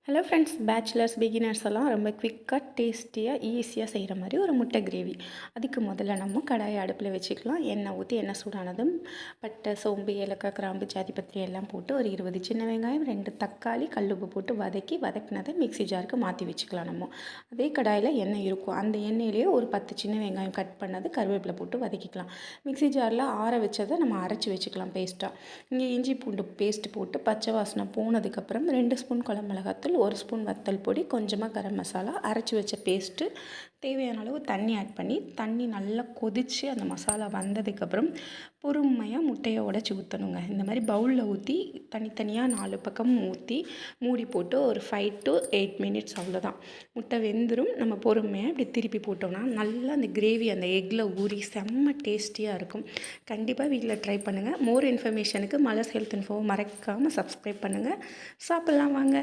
Hello friends, bachelors beginners எல்லாம் ரொம்ப குவிக்காக டேஸ்டியாக ஈஸியாக செய்கிற மாதிரி ஒரு முட்டை கிரேவி. அதுக்கு முதல்ல நம்ம கடாயை அடுப்பில் வச்சுக்கலாம். எண்ணெய் ஊற்றி எண்ணெய் சூடானதும் பட்டை, சோம்பு, ஏலக்காய், கிராம்பு, ஜாதிபத்திரி எல்லாம் போட்டு ஒரு 20 சின்ன வெங்காயம், 2 தக்காளி, கல்லுப்பு போட்டு வதக்கினதை மிக்ஸி ஜாருக்கு மாற்றி வச்சுக்கலாம். நம்ம அதே கடாயில் எண்ணெய் இருக்கும், அந்த எண்ணெயிலேயே ஒரு 10 சின்ன வெங்காயம் கட் பண்ணது கருவேப்பிலை போட்டு வதக்கிக்கலாம். மிக்ஸி ஜாரில் ஆற வச்சதை நம்ம அரைச்சி வச்சுக்கலாம் பேஸ்ட்டாக. இங்கே இஞ்சி பூண்டு பேஸ்ட் போட்டு பச்சை வாசனை போனதுக்கப்புறம் 2 ஸ்பூன் குழம்பு மிளகாத்தூள், 1 ஸ்பூன் வத்தல் பொடி, கொஞ்சமாக கரம் மசாலா, அரைச்சி வச்ச பேஸ்ட்டு, தேவையான அளவு தண்ணி ஆட் பண்ணி தண்ணி நல்லா கொதித்து அந்த மசாலா வந்ததுக்கப்புறம் பொறுமையாக முட்டையை உடச்சி ஊற்றணுங்க. இந்த மாதிரி பவுலில் ஊற்றி தனித்தனியாக 4 பக்கம் ஊற்றி மூடி போட்டு ஒரு 5 to 8 மினிட்ஸ் அவ்வளோதான். முட்டை வெந்துடும். நம்ம பொறுமையாக இப்படி திருப்பி போட்டோம்னா நல்லா அந்த கிரேவி அந்த எக்கில் ஊறி செம்ம டேஸ்டியாக இருக்கும். கண்டிப்பாக வீட்டில் ட்ரை பண்ணுங்கள். மோர் இன்ஃபர்மேஷனுக்கு மலர்ஸ் ஹெல்த் இன்ஃபோவை மறக்காமல் சப்ஸ்கிரைப் பண்ணுங்கள். சாப்பிட்லாம் வாங்க.